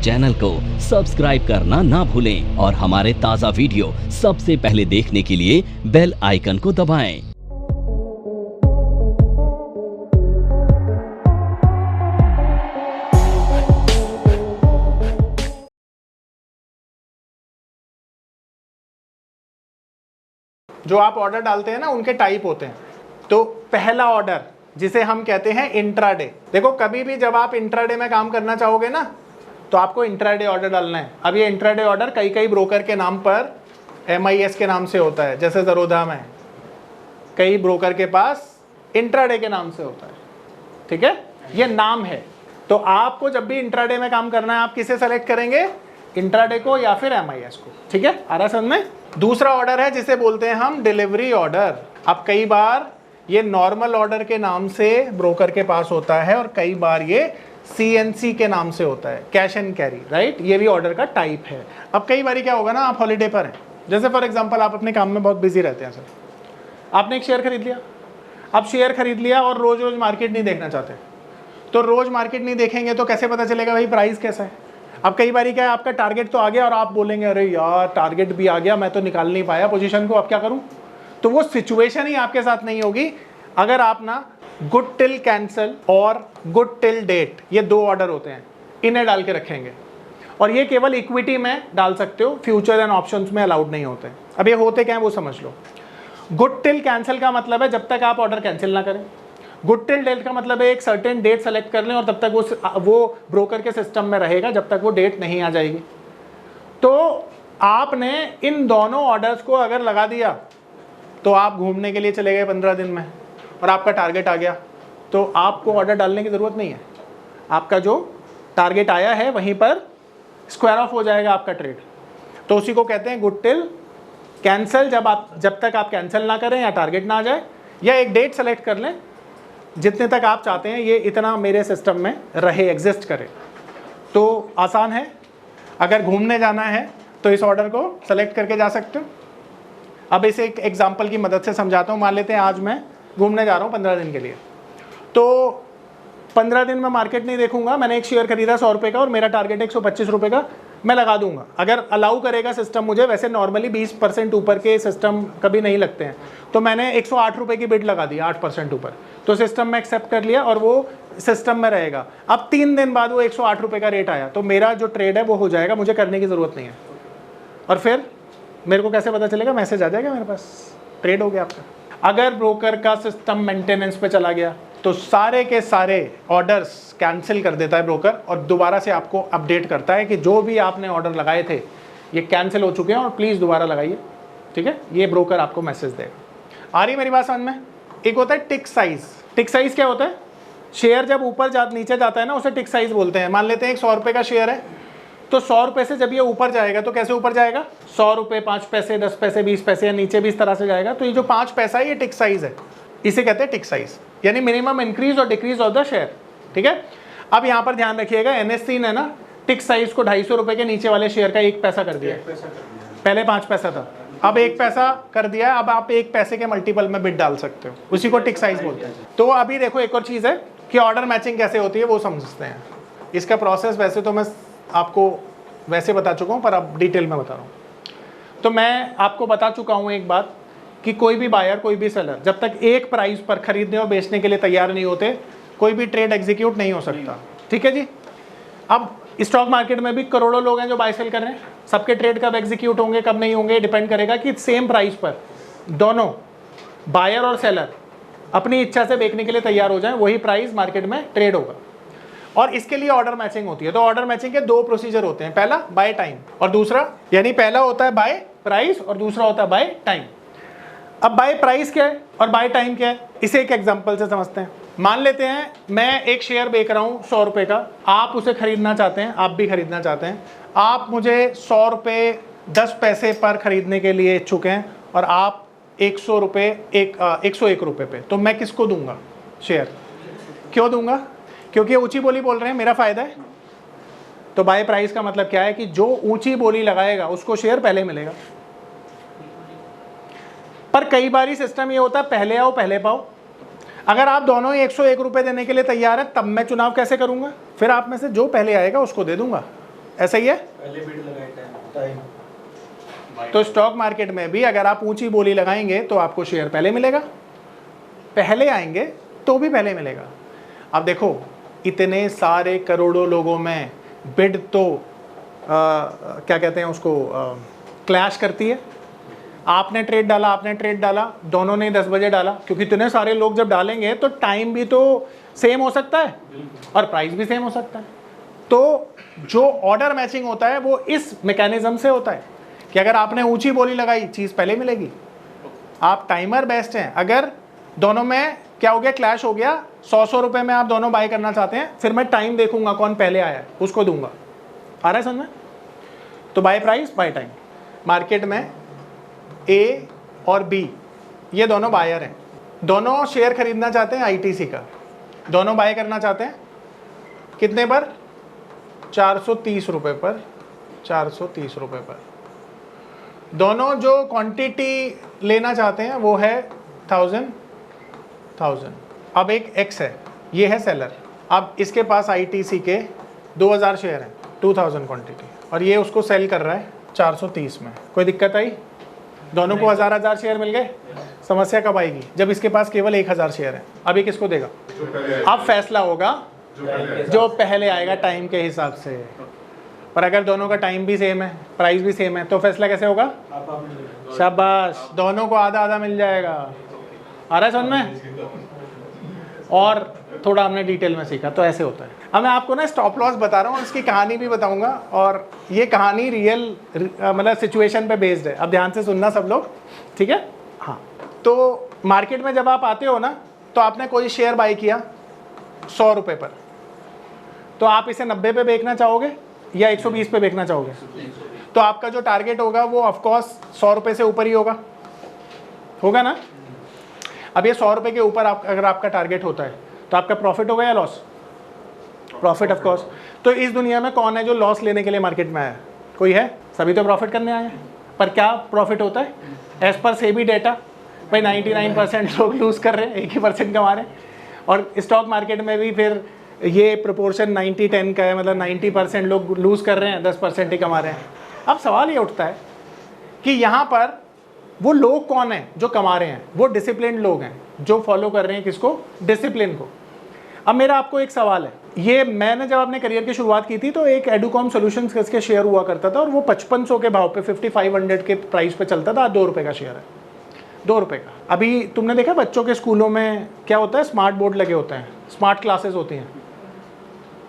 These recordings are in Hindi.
चैनल को सब्सक्राइब करना ना भूलें और हमारे ताज़ा वीडियो सबसे पहले देखने के लिए बेल आइकन को दबाएं। जो आप ऑर्डर डालते हैं ना, उनके टाइप होते हैं। तो पहला ऑर्डर जिसे हम कहते हैं इंट्राडे। देखो, कभी भी जब आप इंट्राडे में काम करना चाहोगे ना, तो आपको इंट्राडे ऑर्डर डालना है। अब ये इंट्राडे ऑर्डर कई कई ब्रोकर के नाम पर MIS के नाम से होता है, जैसे ज़रोधा में कई ब्रोकर के पास इंट्राडे के नाम से होता है। ठीक है, ये नाम है। तो आपको जब भी इंट्राडे में काम करना है, आप किसे सेलेक्ट करेंगे, इंट्राडे को या फिर MIS को। ठीक है, आ रहा समझ में। दूसरा ऑर्डर है जिसे बोलते हैं हम डिलीवरी ऑर्डर। अब कई बार ये नॉर्मल ऑर्डर के नाम से ब्रोकर के पास होता है और कई बार ये CNC के नाम से होता है, कैश एंड कैरी, राइट। ये भी ऑर्डर का टाइप है। अब कई बार क्या होगा ना, आप हॉलीडे पर हैं, जैसे फॉर एग्जांपल आप अपने काम में बहुत बिजी रहते हैं सर, आपने एक शेयर खरीद लिया। अब शेयर खरीद लिया और रोज रोज मार्केट नहीं देखना चाहते, तो रोज मार्केट नहीं देखेंगे तो कैसे पता चलेगा भाई प्राइस कैसा है। अब कई बार क्या है, आपका टारगेट तो आ गया और आप बोलेंगे अरे यार टारगेट भी आ गया, मैं तो निकाल नहीं पाया पोजीशन को, अब क्या करूं। तो वो सिचुएशन ही आपके साथ नहीं होगी अगर आप ना गुड टिल कैंसिल और गुड टिल डेट, ये दो ऑर्डर होते हैं, इन्हें डाल के रखेंगे। और ये केवल इक्विटी में डाल सकते हो, फ्यूचर एंड ऑप्शंस में अलाउड नहीं होते। अब ये होते क्या है वो समझ लो। गुड टिल कैंसिल का मतलब है जब तक आप ऑर्डर कैंसिल ना करें। गुड टिल डेट का मतलब है एक सर्टेन डेट सेलेक्ट कर लें और तब तक वो ब्रोकर के सिस्टम में रहेगा जब तक वो डेट नहीं आ जाएगी। तो आपने इन दोनों ऑर्डर्स को अगर लगा दिया तो आप घूमने के लिए चले गए 15 दिन में और आपका टारगेट आ गया, तो आपको ऑर्डर डालने की ज़रूरत नहीं है। आपका जो टारगेट आया है वहीं पर स्क्वायर ऑफ हो जाएगा आपका ट्रेड। तो उसी को कहते हैं गुड टिल कैंसिल। जब तक आप कैंसिल ना करें या टारगेट ना आ जाए, या एक डेट सेलेक्ट कर लें जितने तक आप चाहते हैं ये इतना मेरे सिस्टम में रहे, एग्जिस्ट करे। तो आसान है, अगर घूमने जाना है तो इस ऑर्डर को सेलेक्ट करके जा सकते हो। अब इसे एक एग्जांपल की मदद से समझाता हूँ। मान लेते हैं आज मैं घूमने जा रहा हूँ 15 दिन के लिए, तो 15 दिन में मार्केट नहीं देखूंगा। मैंने एक शेयर खरीदा 100 रुपये का और मेरा टारगेट 125 रुपये का मैं लगा दूंगा, अगर अलाउ करेगा सिस्टम मुझे। वैसे नॉर्मली 20% ऊपर के सिस्टम कभी नहीं लगते हैं, तो मैंने 108 रुपये की बिड लगा दी 8% ऊपर, तो सिस्टम में एक्सेप्ट कर लिया और वो सिस्टम में रहेगा। अब 3 दिन बाद वो 108 रुपये का रेट आया, तो मेरा जो ट्रेड है वो हो जाएगा, मुझे करने की ज़रूरत नहीं है। और फिर मेरे को कैसे पता चलेगा, मैसेज आ जाएगा मेरे पास, ट्रेड हो गया आपका। अगर ब्रोकर का सिस्टम मेंटेनेंस पे चला गया तो सारे के सारे ऑर्डर्स कैंसिल कर देता है ब्रोकर और दोबारा से आपको अपडेट करता है कि जो भी आपने ऑर्डर लगाए थे ये कैंसिल हो चुके हैं और प्लीज़ दोबारा लगाइए। ठीक है, ये ब्रोकर आपको मैसेज देगा। आ रही मेरी बात समझ में। एक होता है टिक साइज। टिक साइज क्या होता है, शेयर जब ऊपर नीचे जाता है ना, उसे टिक साइज बोलते हैं। मान लेते हैं 100 रुपये का शेयर है, तो 100 रुपये से जब ये ऊपर जाएगा तो कैसे ऊपर जाएगा, 100 रुपये 5 पैसे 10 पैसे 20 पैसे या नीचे भी इस तरह से जाएगा। तो ये जो 5 पैसा है ये टिक साइज है, इसे कहते हैं टिक साइज, यानी मिनिमम इंक्रीज और डिक्रीज ऑफ द शेयर। ठीक है, अब यहाँ पर ध्यान रखिएगा, NSE ने ना टिक साइज को 250 रुपये के नीचे वाले शेयर का 1 पैसा कर दिया। पहले 5 पैसा था, अब 1 पैसा कर दिया। अब आप 1 पैसे के मल्टीपल में बिड डाल सकते हो, उसी को टिक साइज बोलते हैं। तो अभी देखो एक और चीज़ है कि ऑर्डर मैचिंग कैसे होती है वो समझते हैं। इसका प्रोसेस वैसे तो मैं आपको वैसे बता चुका हूँ, पर अब डिटेल में बता रहा हूँ। तो मैं आपको बता चुका हूँ एक बात कि कोई भी बायर कोई भी सेलर जब तक एक प्राइस पर खरीदने और बेचने के लिए तैयार नहीं होते, कोई भी ट्रेड एग्जीक्यूट नहीं हो सकता। ठीक है जी। अब स्टॉक मार्केट में भी करोड़ों लोग हैं जो बाय सेल कर रहे हैं, सबके ट्रेड कब एग्जीक्यूट होंगे कब नहीं होंगे डिपेंड करेगा कि सेम प्राइस पर दोनों बायर और सेलर अपनी इच्छा से बेचने के लिए तैयार हो जाएं, वही प्राइस मार्केट में ट्रेड होगा। और इसके लिए ऑर्डर मैचिंग होती है। तो ऑर्डर मैचिंग के 2 प्रोसीजर होते हैं, पहला बाय टाइम और दूसरा, यानी पहला होता है बाय प्राइस और दूसरा होता है बाय टाइम। अब बाय प्राइस क्या है और बाय टाइम क्या है, इसे एक एग्जांपल से समझते हैं। मान लेते हैं मैं एक शेयर बेच रहा हूँ 100 रुपये का, आप उसे खरीदना चाहते हैं, आप भी खरीदना चाहते हैं। आप मुझे 100 रुपये 10 पैसे पर खरीदने के लिए इच्छुक हैं और आप 100 रुपये 101 रुपये पे, तो मैं किसको दूंगा शेयर, क्यों दूंगा, क्योंकि ऊंची बोली बोल रहे हैं, मेरा फायदा है। तो बाय प्राइस का मतलब क्या है कि जो ऊंची बोली लगाएगा उसको शेयर पहले मिलेगा। पर कई बार सिस्टम ये होता है पहले आओ पहले पाओ। अगर आप दोनों ही 101 रुपये देने के लिए तैयार हैं, तब मैं चुनाव कैसे करूंगा, फिर आप में से जो पहले आएगा उसको दे दूंगा। ऐसा ही है। पहले बिड लगाए टाइम। तो स्टॉक मार्केट में भी अगर आप ऊंची बोली लगाएंगे तो आपको शेयर पहले मिलेगा, पहले आएंगे तो भी पहले मिलेगा। अब देखो इतने सारे करोड़ों लोगों में बिड तो क्या कहते हैं उसको, क्लैश करती है। आपने ट्रेड डाला, दोनों ने 10 बजे डाला, क्योंकि इतने सारे लोग जब डालेंगे तो टाइम भी तो सेम हो सकता है और प्राइस भी सेम हो सकता है। तो जो ऑर्डर मैचिंग होता है वो इस मैकेनिज्म से होता है कि अगर आपने ऊंची बोली लगाई चीज़ पहले मिलेगी। आप टाइमर बेस्ट हैं, अगर दोनों में क्या हो गया, क्लैश हो गया, 100 रुपए में आप दोनों बाय करना चाहते हैं, फिर मैं टाइम देखूंगा कौन पहले आया है उसको दूंगा। आ रहा है समझ में? तो by price by time. Market में ए और बी ये दोनों बायर हैं, दोनों शेयर खरीदना चाहते हैं आईटीसी का, दोनों बाय करना चाहते हैं कितने पर, 430 रुपए पर, 430 रुपए पर। दोनों जो क्वांटिटी लेना चाहते हैं वो है 1000। अब एक एक्स है, ये है सेलर, अब इसके पास आईटीसी के 2000 शेयर हैं, 2000 क्वांटिटी, और ये उसको सेल कर रहा है 430 में। कोई दिक्कत आई? दोनों को 1000 शेयर मिल गए। समस्या कब आएगी? जब इसके पास केवल 1000 शेयर है। अब ये किसको देगा? अब फैसला होगा जो पहले आएगा टाइम के हिसाब से। पर अगर दोनों का टाइम भी सेम है, प्राइस भी सेम है, तो फैसला कैसे होगा? शाबाश, दोनों को आधा आधा मिल जाएगा। आ रहा है समझ में? और थोड़ा हमने डिटेल में सीखा तो ऐसे होता है। अब मैं आपको ना स्टॉप लॉस बता रहा हूँ, इसकी कहानी भी बताऊंगा, और ये कहानी रियल मतलब सिचुएशन पे बेस्ड है। अब ध्यान से सुनना सब लोग, ठीक है? हाँ, तो मार्केट में जब आप आते हो ना, तो आपने कोई शेयर बाई किया 100 रुपये पर, तो आप इसे 90 पे बेचना चाहोगे या 120 पे बेचना चाहोगे? तो आपका जो टारगेट होगा वो ऑफकोर्स 100 रुपये से ऊपर ही होगा ना? अब ये 100 रुपये के ऊपर अगर आपका टारगेट होता है तो आपका प्रॉफिट होगा या लॉस? Profit of course. तो इस दुनिया में कौन है जो लॉस लेने के लिए मार्केट में आया? कोई है? सभी तो प्रॉफिट करने आए हैं। पर क्या प्रॉफिट होता है? एज पर सेबी डेटा भाई 99% लोग लूज़ कर रहे हैं, 1% कमा रहे हैं। और स्टॉक मार्केट में भी फिर ये प्रोपोर्शन 90-10 का है, मतलब 90% लोग लूज़ कर रहे हैं, 10% ही कमा रहे हैं। अब सवाल ये उठता है कि यहाँ पर वो लोग कौन हैं जो कमा रहे हैं? वो डिसिप्लिन लोग हैं जो फॉलो कर रहे हैं किसको? डिसिप्लिन को। अब मेरा आपको एक सवाल है, ये मैंने जब अपने करियर की शुरुआत की थी तो एक एडुकॉम सॉल्यूशंस के शेयर हुआ करता था, और वो 5500 के भाव पे 5500 के प्राइस पे चलता था। 2 रुपये का शेयर है, 2 रुपये का। अभी तुमने देखा बच्चों के स्कूलों में क्या होता है? स्मार्ट बोर्ड लगे होते हैं, स्मार्ट क्लासेस होती हैं।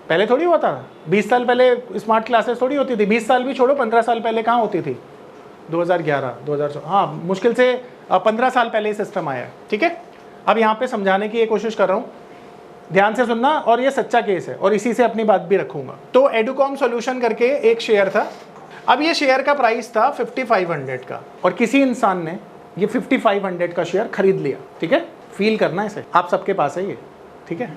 पहले थोड़ी होता था, 20 साल पहले स्मार्ट क्लासेस थोड़ी होती थी। 20 साल भी छोड़ो, 15 साल पहले कहाँ होती थी? 2011, 2014, हाँ मुश्किल से 15 साल पहले ही सिस्टम आया है, ठीक है? अब यहाँ पे समझाने की कोशिश कर रहा हूँ, ध्यान से सुनना, और ये सच्चा केस है और इसी से अपनी बात भी रखूंगा। तो एडुकॉम सॉल्यूशन करके एक शेयर था। अब ये शेयर का प्राइस था 5500 का, और किसी इंसान ने ये 5500 का शेयर खरीद लिया, ठीक है? फील करना इसे, आप सबके पास है ये, ठीक है?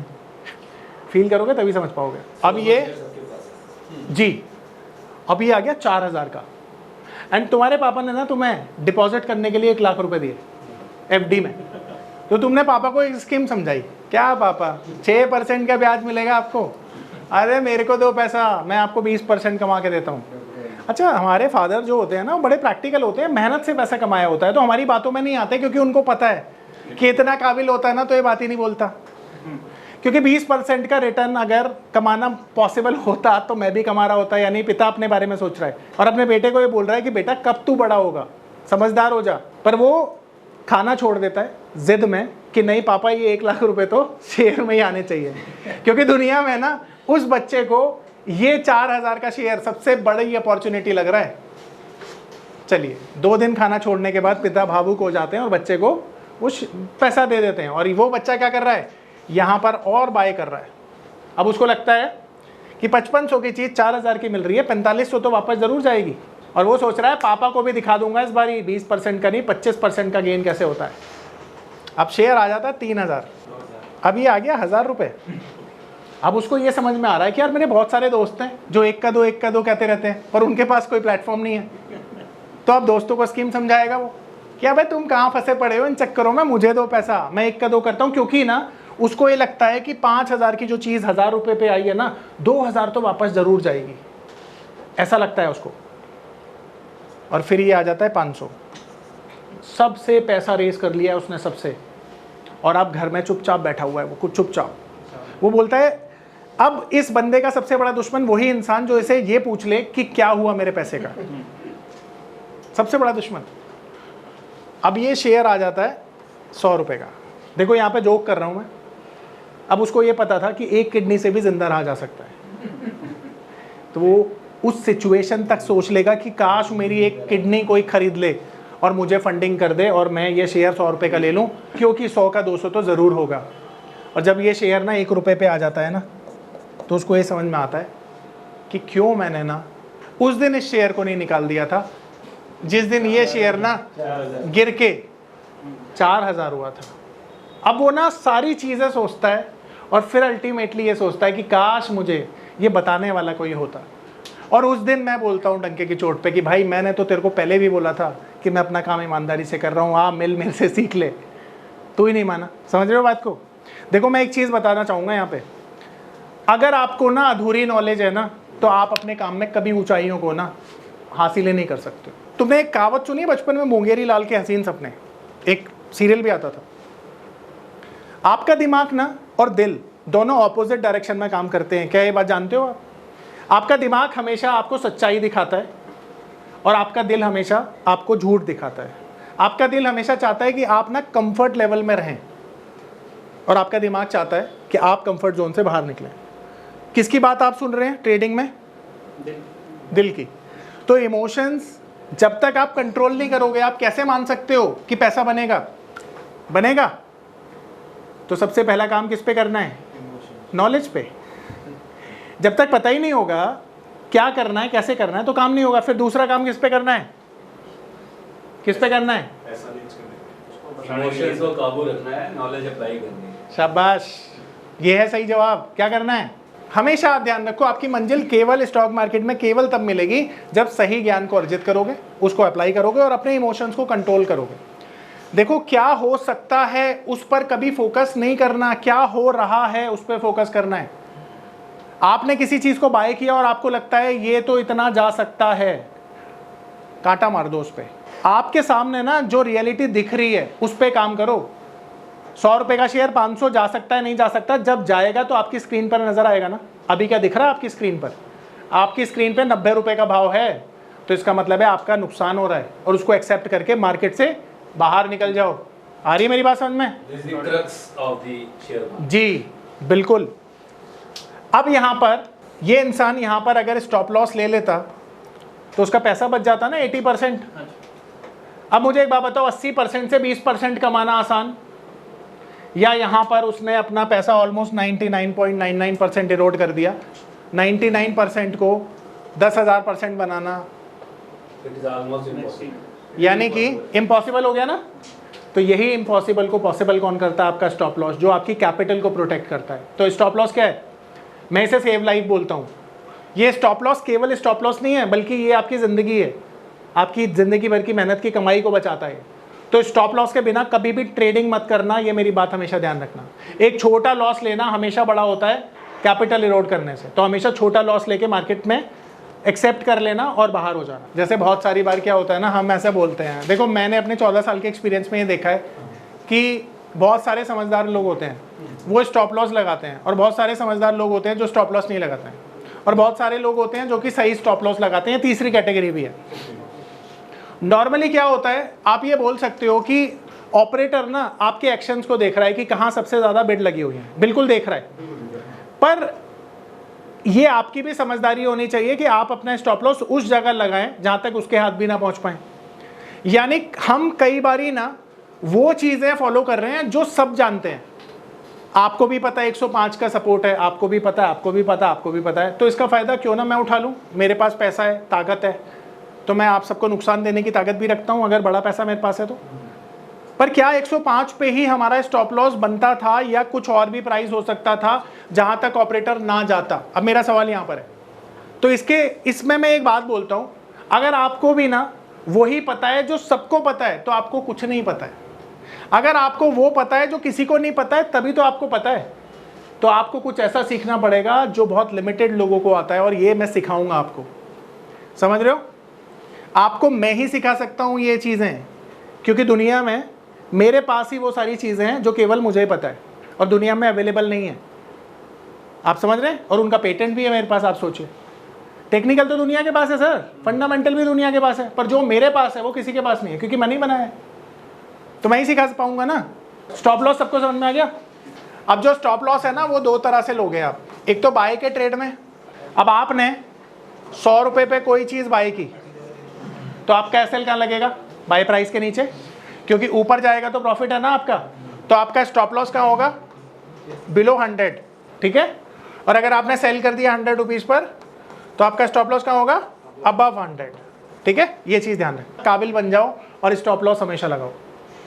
फील करोगे तभी समझ पाओगे। अब ये जी, अब ये आ गया 4000 का, एंड तुम्हारे पापा ने ना तुम्हें डिपॉजिट करने के लिए 1 लाख रुपए दिए एफडी में। तो तुमने पापा को एक स्कीम समझाई, क्या पापा 6% का ब्याज मिलेगा आपको? अरे मेरे को दो पैसा, मैं आपको 20% कमा के देता हूँ। अच्छा, हमारे फादर जो होते हैं ना, बड़े प्रैक्टिकल होते हैं, मेहनत से पैसा कमाया होता है, तो हमारी बातों में नहीं आते, क्योंकि उनको पता है कि इतना काबिल होता है ना तो ये बात ही नहीं बोलता। क्योंकि 20% का रिटर्न अगर कमाना पॉसिबल होता तो मैं भी कमा रहा होता, यानी पिता अपने बारे में सोच रहा है और अपने बेटे को ये बोल रहा है कि बेटा कब तू बड़ा होगा, समझदार हो जा। पर वो खाना छोड़ देता है जिद में कि नहीं पापा, ये 1 लाख रुपए तो शेयर में ही आने चाहिए, क्योंकि दुनिया में ना उस बच्चे को ये 4000 का शेयर सबसे बड़ी अपॉर्चुनिटी लग रहा है। चलिए, 2 दिन खाना छोड़ने के बाद पिता भावुक हो जाते हैं और बच्चे को वो पैसा दे देते हैं, और वो बच्चा क्या कर रहा है? यहाँ पर और बाय कर रहा है। अब उसको लगता है कि 5500 की चीज़ 4000 की मिल रही है, 4500 तो वापस ज़रूर जाएगी, और वो सोच रहा है पापा को भी दिखा दूंगा इस बारी 20% का नहीं 25% का गेन कैसे होता है। अब शेयर आ जाता है 3000, अब ये आ गया 1000 रुपये। अब उसको ये समझ में आ रहा है कि यार मेरे बहुत सारे दोस्त हैं जो एक का दो कहते रहते हैं, पर उनके पास कोई प्लेटफॉर्म नहीं है। तो अब दोस्तों को स्कीम समझाएगा वो, क्या भाई तुम कहाँ फंसे पड़े हो इन चक्करों में, मुझे दो पैसा, मैं एक का दो करता हूँ। क्योंकि ना उसको ये लगता है कि 5000 की जो चीज़ 1000 रुपये पे आई है ना, 2000 तो वापस ज़रूर जाएगी। ऐसा लगता है उसको, और फिर ये आ जाता है 500। सबसे पैसा रेस कर लिया है उसने सबसे, और अब घर में चुपचाप बैठा हुआ है वो, कुछ चुपचाप। वो बोलता है अब इस बंदे का सबसे बड़ा दुश्मन वही इंसान जो इसे ये पूछ ले कि क्या हुआ मेरे पैसे का, सबसे बड़ा दुश्मन। अब ये शेयर आ जाता है 100 रुपए का। देखो यहाँ पे जोक कर रहा हूँ मैं। अब उसको ये पता था कि एक किडनी से भी जिंदा रहा जा सकता है, तो वो उस सिचुएशन तक सोच लेगा कि काश मेरी एक किडनी कोई खरीद ले और मुझे फंडिंग कर दे और मैं ये शेयर 100 रुपए का ले लूँ, क्योंकि 100 का 200 तो ज़रूर होगा। और जब ये शेयर ना 1 रुपए पे आ जाता है ना, तो उसको ये समझ में आता है कि क्यों मैंने ना उस दिन इस शेयर को नहीं निकाल दिया था जिस दिन ये शेयर ना गिर के 4000 हुआ था। अब वो ना सारी चीज़ें सोचता है और फिर अल्टीमेटली ये सोचता है कि काश मुझे ये बताने वाला कोई होता। और उस दिन मैं बोलता हूँ डंके की चोट पे कि भाई मैंने तो तेरे को पहले भी बोला था कि मैं अपना काम ईमानदारी से कर रहा हूँ, आ मिल मेरे से सीख ले, तू ही नहीं माना। समझ रहे हो बात को? देखो मैं एक चीज़ बताना चाहूँगा यहाँ पे, अगर आपको ना अधूरी नॉलेज है ना, तो आप अपने काम में कभी ऊंचाइयों को ना हासिल ही नहीं कर सकते। तुमने एक कहावत सुनी बचपन में, मुंगेरी लाल के हसीन सपने, एक सीरियल भी आता था। आपका दिमाग ना और दिल दोनों ऑपोजिट डायरेक्शन में काम करते हैं। क्या ये बात जानते हो आप? आपका दिमाग हमेशा आपको सच्चाई दिखाता है और आपका दिल हमेशा आपको झूठ दिखाता है। आपका दिल हमेशा चाहता है कि आप ना कंफर्ट लेवल में रहें, और आपका दिमाग चाहता है कि आप कंफर्ट जोन से बाहर निकलें। किसकी बात आप सुन रहे हैं ट्रेडिंग में? दिल की। तो इमोशंस जब तक आप कंट्रोल नहीं करोगे, आप कैसे मान सकते हो कि पैसा बनेगा? तो सबसे पहला काम किस पे करना है? नॉलेज पे। जब तक पता ही नहीं होगा क्या करना है, कैसे करना है, तो काम नहीं होगा। फिर दूसरा काम किस पे करना है? इमोशंस को काबू रखना है, नॉलेज अप्लाई करनी है। शाबाश, ये है सही जवाब। क्या करना है? हमेशा आप ध्यान रखो, आपकी मंजिल केवल स्टॉक मार्केट में केवल तब मिलेगी जब सही ज्ञान को अर्जित करोगे, उसको अप्लाई करोगे और अपने इमोशंस को कंट्रोल करोगे। देखो क्या हो सकता है उस पर कभी फोकस नहीं करना, क्या हो रहा है उस पर फोकस करना है। आपने किसी चीज को बाय किया और आपको लगता है ये तो इतना जा सकता है, कांटा मार दो उस पे। आपके सामने ना जो रियलिटी दिख रही है उस पे काम करो। 100 रुपए का शेयर 500 जा सकता है, नहीं जा सकता, जब जाएगा तो आपकी स्क्रीन पर नजर आएगा ना। अभी क्या दिख रहा है आपकी स्क्रीन पर? आपकी स्क्रीन पे 90 रुपए का भाव है, तो इसका मतलब है आपका नुकसान हो रहा है, और उसको एक्सेप्ट करके मार्केट से बाहर निकल जाओ। आ रही है मेरी बात समझ में? जी बिल्कुल। अब यहाँ पर ये इंसान यहाँ पर अगर स्टॉप लॉस ले लेता तो उसका पैसा बच जाता ना 80%। अब मुझे एक बात बताओ, 80% से 20% कमाना आसान, या यहाँ पर उसने अपना पैसा ऑलमोस्ट 99.99% इरोड कर दिया, 99% को 10,000% बनाना यानी कि इम्पॉसिबल हो गया ना। तो यही इम्पॉसिबल को पॉसिबल कौन करता है? आपका स्टॉप लॉस, जो आपकी कैपिटल को प्रोटेक्ट करता है। तो स्टॉप लॉस क्या है? मैं इसे सेव लाइफ बोलता हूँ। ये स्टॉप लॉस केवल स्टॉप लॉस नहीं है, बल्कि ये आपकी ज़िंदगी है, आपकी ज़िंदगी भर की मेहनत की कमाई को बचाता है। तो स्टॉप लॉस के बिना कभी भी ट्रेडिंग मत करना, ये मेरी बात हमेशा ध्यान रखना। एक छोटा लॉस लेना हमेशा बड़ा होता है कैपिटल इरोड करने से। तो हमेशा छोटा लॉस लेके मार्केट में एक्सेप्ट कर लेना और बाहर हो जाना। जैसे बहुत सारी बार क्या होता है ना, हम ऐसे बोलते हैं, देखो मैंने अपने 14 साल के एक्सपीरियंस में ये देखा है कि बहुत सारे समझदार लोग होते हैं वो स्टॉप लॉस लगाते हैं, और बहुत सारे समझदार लोग होते हैं जो स्टॉप लॉस नहीं लगाते हैं, और बहुत सारे लोग होते हैं जो कि सही स्टॉप लॉस लगाते हैं। तीसरी कैटेगरी भी है। नॉर्मली क्या होता है, आप ये बोल सकते हो कि ऑपरेटर ना आपके एक्शंस को देख रहा है कि कहाँ सबसे ज़्यादा बिड लगी हुई है, बिल्कुल देख रहा है, पर ये आपकी भी समझदारी होनी चाहिए कि आप अपना स्टॉप लॉस उस जगह लगाएं जहाँ तक उसके हाथ भी ना पहुँच पाएं। यानी हम कई बारी ना वो चीज़ें फॉलो कर रहे हैं जो सब जानते हैं। आपको भी पता है 105 का सपोर्ट है, आपको भी पता है, आपको भी पता है, आपको भी पता है, तो इसका फ़ायदा क्यों ना मैं उठा लूँ। मेरे पास पैसा है, ताकत है, तो मैं आप सबको नुकसान देने की ताकत भी रखता हूँ अगर बड़ा पैसा मेरे पास है तो। पर क्या 105 पे ही हमारा स्टॉप लॉस बनता था, या कुछ और भी प्राइस हो सकता था जहाँ तक ऑपरेटर ना जाता? अब मेरा सवाल यहाँ पर है। तो इसमें मैं एक बात बोलता हूँ, अगर आपको भी ना वही पता है जो सबको पता है, तो आपको कुछ नहीं पता है। अगर आपको वो पता है जो किसी को नहीं पता है, तभी तो आपको पता है। तो आपको कुछ ऐसा सीखना पड़ेगा जो बहुत लिमिटेड लोगों को आता है, और ये मैं सिखाऊंगा आपको। समझ रहे हो? आपको मैं ही सिखा सकता हूं ये चीजें, क्योंकि दुनिया में मेरे पास ही वो सारी चीजें हैं जो केवल मुझे ही पता है और दुनिया में अवेलेबल नहीं है। आप समझ रहे हैं? और उनका पेटेंट भी है मेरे पास। आप सोचिए, टेक्निकल तो दुनिया के पास है सर, फंडामेंटल भी दुनिया के पास है, पर जो मेरे पास है वो किसी के पास नहीं है, क्योंकि मैंने ही बनाया है। तो मैं ही सिखा पाऊंगा ना। स्टॉप लॉस सबको समझ में आ गया? अब जो स्टॉप लॉस है ना, वो दो तरह से लोगे आप। एक तो बाय के ट्रेड में, अब आपने 100 रुपए पे कोई चीज बाय की तो आपका एसएल कहाँ लगेगा? बाय प्राइस के नीचे, क्योंकि ऊपर जाएगा तो प्रॉफिट है ना आपका। तो आपका स्टॉप लॉस कहाँ होगा? बिलो 100, ठीक है। और अगर आपने सेल कर दिया 100 रुपीज पर तो आपका स्टॉप लॉस कहाँ होगा? अबव 100, ठीक है। ये चीज ध्यान रखें, काबिल बन जाओ और स्टॉप लॉस हमेशा लगाओ,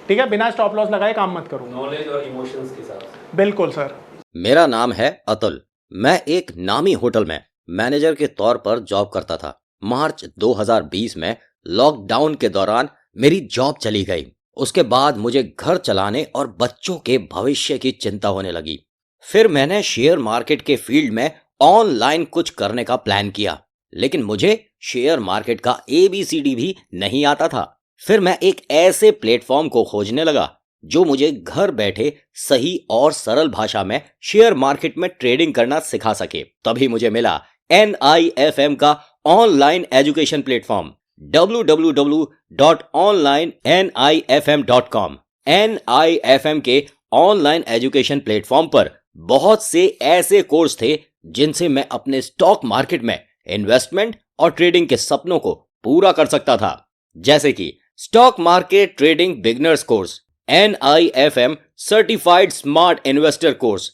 ठीक है। बिना स्टॉप लॉस लगाए काम मत करो। नॉलेज और इमोशंस के साथ। बिल्कुल सर। मेरा नाम है अतुल। मैं एक नामी होटल में मैनेजर के तौर पर जॉब करता था। मार्च 2020 में लॉकडाउन के दौरान मेरी जॉब चली गई। उसके बाद मुझे घर चलाने और बच्चों के भविष्य की चिंता होने लगी। फिर मैंने शेयर मार्केट के फील्ड में ऑनलाइन कुछ करने का प्लान किया, लेकिन मुझे शेयर मार्केट का ABCD भी नहीं आता था। फिर मैं एक ऐसे प्लेटफॉर्म को खोजने लगा जो मुझे घर बैठे सही और सरल भाषा में शेयर मार्केट में ट्रेडिंग करना सिखा सके। तभी मुझे मिला NIFM का online education platform www.onlinenifm.com। NIFM के ऑनलाइन एजुकेशन प्लेटफॉर्म पर बहुत से ऐसे कोर्स थे जिनसे मैं अपने स्टॉक मार्केट में इन्वेस्टमेंट और ट्रेडिंग के सपनों को पूरा कर सकता था, जैसे कि stock market trading beginners course, NIFM certified smart investor course,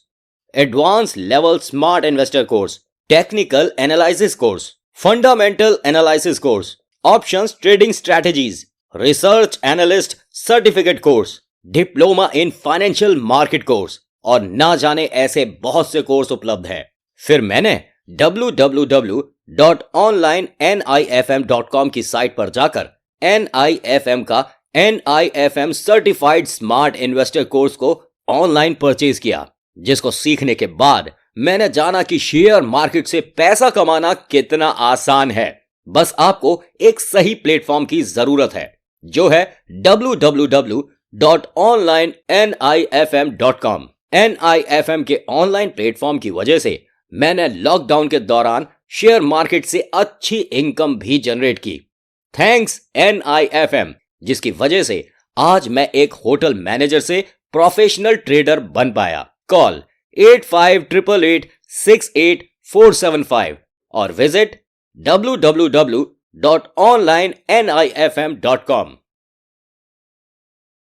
advance level smart investor course, technical analysis course, fundamental analysis course, options trading strategies, research analyst certificate course, diploma in financial market course और ना जाने ऐसे बहुत से कोर्स उपलब्ध है। फिर मैंने www.onlinenifm.com की साइट पर जाकर NIFM का NIFM certified smart investor course को ऑनलाइन परचेज किया, जिसको सीखने के बाद मैंने जाना कि शेयर मार्केट से पैसा कमाना कितना आसान है। बस आपको एक सही प्लेटफॉर्म की जरूरत है, जो है www.onlinenifm.com। NIFM के ऑनलाइन प्लेटफॉर्म की वजह से मैंने लॉकडाउन के दौरान शेयर मार्केट से अच्छी इनकम भी जनरेट की। थैंक्स NIFM, जिसकी वजह से आज मैं एक होटल मैनेजर से प्रोफेशनल ट्रेडर बन पाया। कॉल 8588688475 और विजिट www.onlinenifm.com।